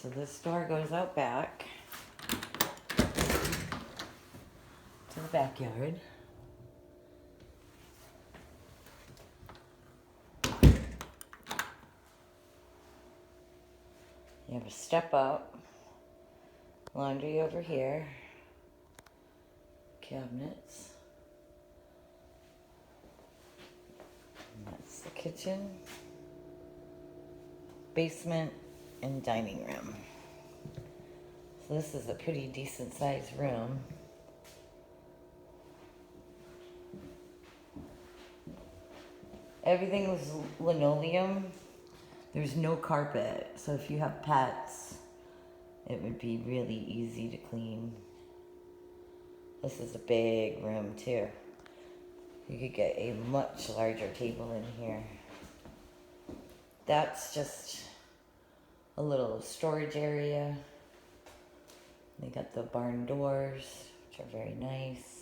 so this door goes out back to the backyard. You have a step up, laundry over here, cabinets. And that's the kitchen, basement, and dining room. So this is a pretty decent sized room. Everything was linoleum. There's no carpet, so if you have pets, it would be really easy to clean. This is a big room too. You could get a much larger table in here. That's just a little storage area. They got the barn doors, which are very nice.